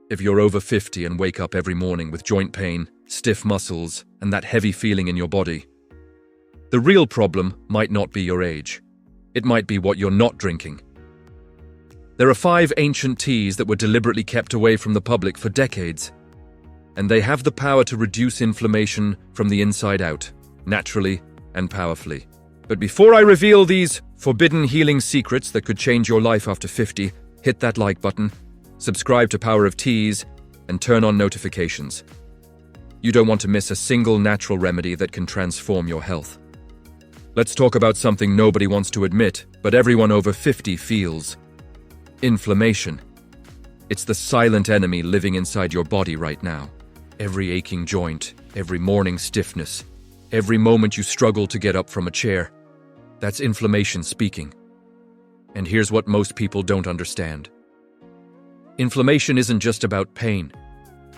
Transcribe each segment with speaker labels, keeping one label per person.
Speaker 1: if you're over 50 and wake up every morning with joint pain, stiff muscles, and that heavy feeling in your body. The real problem might not be your age. It might be what you're not drinking. There are 5 ancient teas that were deliberately kept away from the public for decades, and they have the power to reduce inflammation from the inside out, naturally and powerfully. But before I reveal these forbidden healing secrets that could change your life after 50, hit that like button, subscribe to Power of Teas, and turn on notifications. You don't want to miss a single natural remedy that can transform your health. Let's talk about something nobody wants to admit, but everyone over 50 feels. Inflammation. It's the silent enemy living inside your body right now. Every aching joint, every morning stiffness, every moment you struggle to get up from a chair. That's inflammation speaking. And here's what most people don't understand. Inflammation isn't just about pain.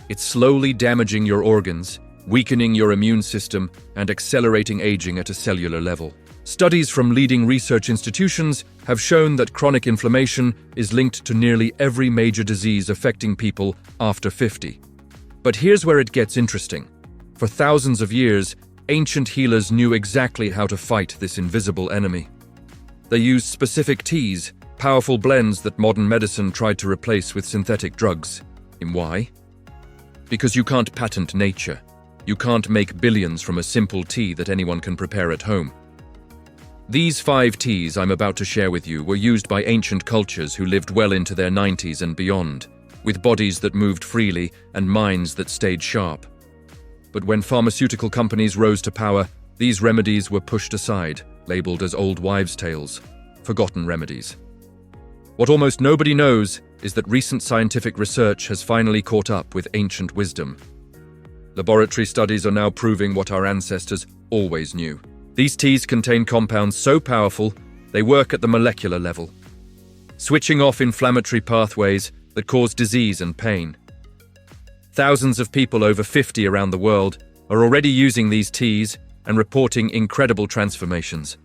Speaker 1: It's slowly damaging your organs, weakening your immune system, and accelerating aging at a cellular level. Studies from leading research institutions have shown that chronic inflammation is linked to nearly every major disease affecting people after 50. But here's where it gets interesting. For thousands of years, ancient healers knew exactly how to fight this invisible enemy. They used specific teas, powerful blends that modern medicine tried to replace with synthetic drugs. And why? Because you can't patent nature. You can't make billions from a simple tea that anyone can prepare at home. These 5 teas I'm about to share with you were used by ancient cultures who lived well into their 90s and beyond, with bodies that moved freely and minds that stayed sharp. But when pharmaceutical companies rose to power, these remedies were pushed aside, labeled as old wives' tales, forgotten remedies. What almost nobody knows is that recent scientific research has finally caught up with ancient wisdom. Laboratory studies are now proving what our ancestors always knew. These teas contain compounds so powerful, they work at the molecular level, switching off inflammatory pathways that cause disease and pain. Thousands of people over 50 around the world are already using these teas and reporting incredible transformations.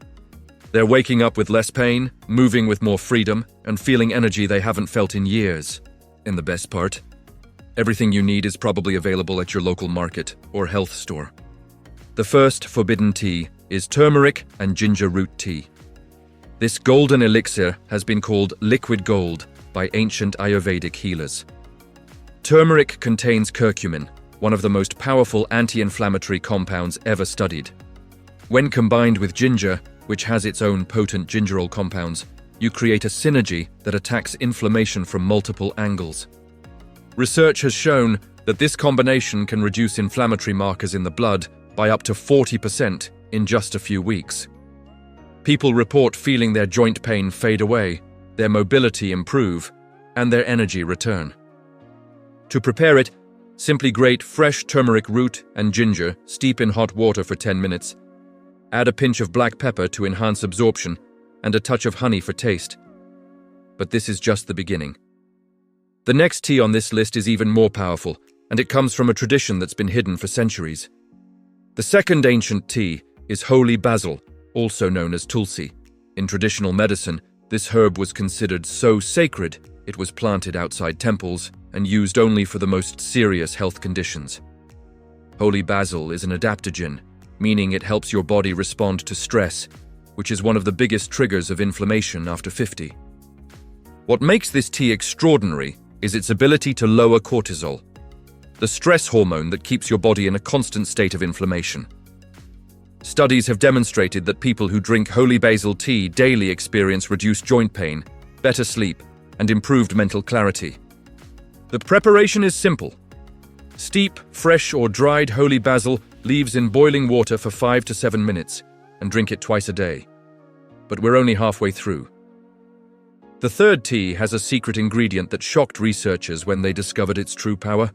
Speaker 1: They're waking up with less pain, moving with more freedom, and feeling energy they haven't felt in years. And the best part? Everything you need is probably available at your local market or health store. The first forbidden tea is turmeric and ginger root tea. This golden elixir has been called liquid gold by ancient Ayurvedic healers. Turmeric contains curcumin, one of the most powerful anti-inflammatory compounds ever studied. When combined with ginger, which has its own potent gingerol compounds, you create a synergy that attacks inflammation from multiple angles. Research has shown that this combination can reduce inflammatory markers in the blood by up to 40% in just a few weeks. People report feeling their joint pain fade away, their mobility improve, and their energy return. To prepare it, simply grate fresh turmeric root and ginger, steep in hot water for 10 minutes, add a pinch of black pepper to enhance absorption, and a touch of honey for taste. But this is just the beginning. The next tea on this list is even more powerful, and it comes from a tradition that's been hidden for centuries. The second ancient tea is holy basil, also known as tulsi. In traditional medicine, this herb was considered so sacred, it was planted outside temples and used only for the most serious health conditions. Holy basil is an adaptogen, meaning it helps your body respond to stress, which is one of the biggest triggers of inflammation after 50. What makes this tea extraordinary is its ability to lower cortisol, the stress hormone that keeps your body in a constant state of inflammation. Studies have demonstrated that people who drink holy basil tea daily experience reduced joint pain, better sleep, and improved mental clarity. The preparation is simple. Steep fresh or dried holy basil leaves in boiling water for 5 to 7 minutes and drink it twice a day. But we're only halfway through. The third tea has a secret ingredient that shocked researchers when they discovered its true power.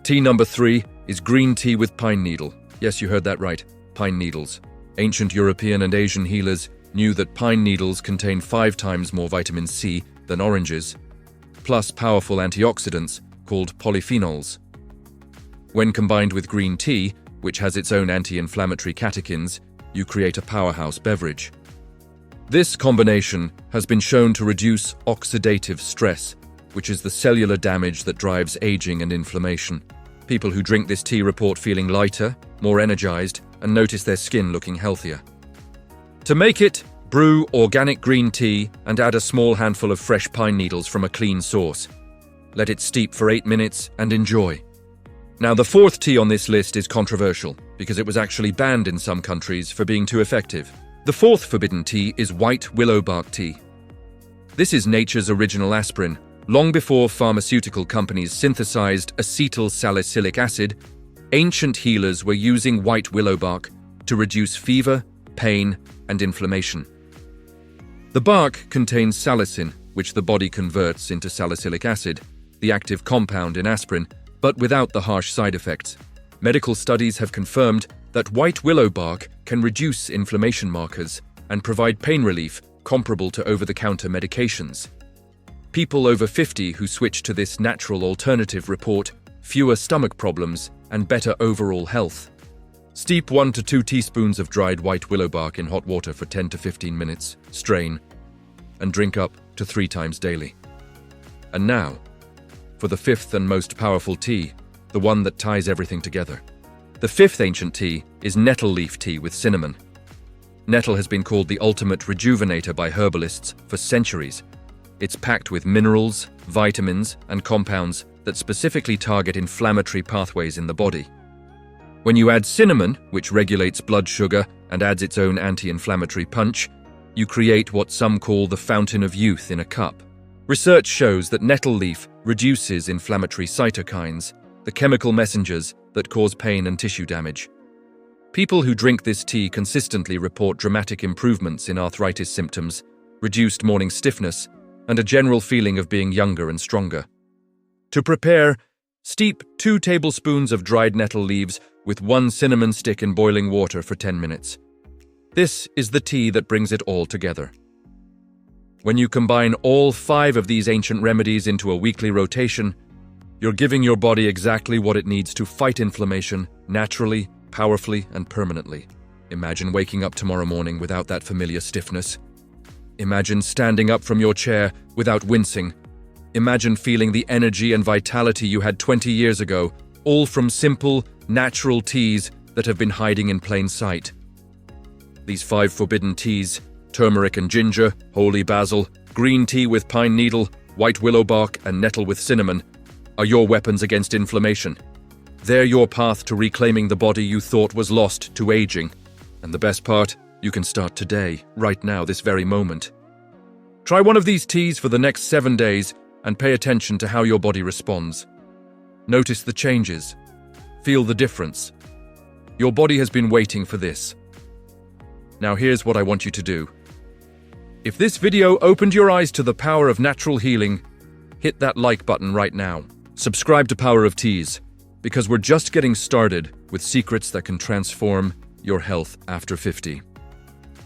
Speaker 1: Tea number 3 is green tea with pine needle. Yes, you heard that right, pine needles. Ancient European and Asian healers knew that pine needles contain 5 times more vitamin C than oranges, plus powerful antioxidants called polyphenols. When combined with green tea, which has its own anti-inflammatory catechins, you create a powerhouse beverage. This combination has been shown to reduce oxidative stress, which is the cellular damage that drives aging and inflammation. People who drink this tea report feeling lighter, more energized, and notice their skin looking healthier. To make it, brew organic green tea and add a small handful of fresh pine needles from a clean source. Let it steep for 8 minutes and enjoy. Now, the fourth tea on this list is controversial because it was actually banned in some countries for being too effective. The fourth forbidden tea is white willow bark tea. This is nature's original aspirin. Long before pharmaceutical companies synthesized acetyl salicylic acid, ancient healers were using white willow bark to reduce fever, pain, and inflammation. The bark contains salicin, which the body converts into salicylic acid, the active compound in aspirin, but without the harsh side effects. Medical studies have confirmed that white willow bark can reduce inflammation markers and provide pain relief comparable to over-the-counter medications. People over 50 who switch to this natural alternative report fewer stomach problems and better overall health. Steep 1 to 2 teaspoons of dried white willow bark in hot water for 10 to 15 minutes, strain, and drink up to 3 times daily. And now, for the fifth and most powerful tea, the one that ties everything together. The fifth ancient tea is nettle leaf tea with cinnamon. Nettle has been called the ultimate rejuvenator by herbalists for centuries. It's packed with minerals, vitamins, and compounds that specifically target inflammatory pathways in the body. When you add cinnamon, which regulates blood sugar and adds its own anti-inflammatory punch, you create what some call the fountain of youth in a cup. Research shows that nettle leaf reduces inflammatory cytokines, the chemical messengers that cause pain and tissue damage. People who drink this tea consistently report dramatic improvements in arthritis symptoms, reduced morning stiffness, and a general feeling of being younger and stronger. To prepare, steep 2 tablespoons of dried nettle leaves with 1 cinnamon stick in boiling water for 10 minutes. This is the tea that brings it all together. When you combine all 5 of these ancient remedies into a weekly rotation, you're giving your body exactly what it needs to fight inflammation naturally, powerfully, and permanently. Imagine waking up tomorrow morning without that familiar stiffness. Imagine standing up from your chair without wincing. Imagine feeling the energy and vitality you had 20 years ago, all from simple, natural teas that have been hiding in plain sight. These 5 forbidden teas, turmeric and ginger, holy basil, green tea with pine needle, white willow bark, and nettle with cinnamon, are your weapons against inflammation. They're your path to reclaiming the body you thought was lost to aging. And the best part, you can start today, right now, this very moment. Try one of these teas for the next 7 days and pay attention to how your body responds. Notice the changes. Feel the difference. Your body has been waiting for this. Now here's what I want you to do. If this video opened your eyes to the power of natural healing, hit that like button right now. Subscribe to Power of Teas, because we're just getting started with secrets that can transform your health after 50.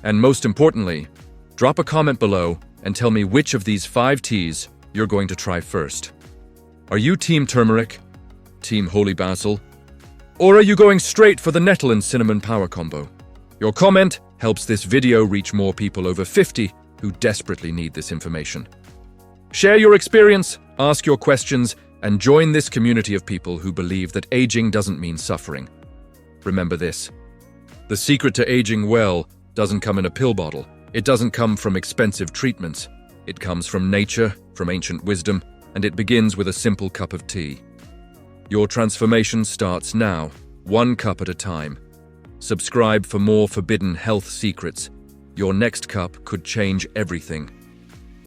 Speaker 1: And most importantly, drop a comment below and tell me which of these 5 teas you're going to try first. Are you Team Turmeric, Team Holy Basil, or are you going straight for the nettle and cinnamon power combo? Your comment helps this video reach more people over 50 who desperately need this information. Share your experience, ask your questions, and join this community of people who believe that aging doesn't mean suffering. Remember this: the secret to aging well doesn't come in a pill bottle. It doesn't come from expensive treatments. It comes from nature, from ancient wisdom, and it begins with a simple cup of tea. Your transformation starts now, 1 cup at a time. Subscribe for more forbidden health secrets. Your next cup could change everything.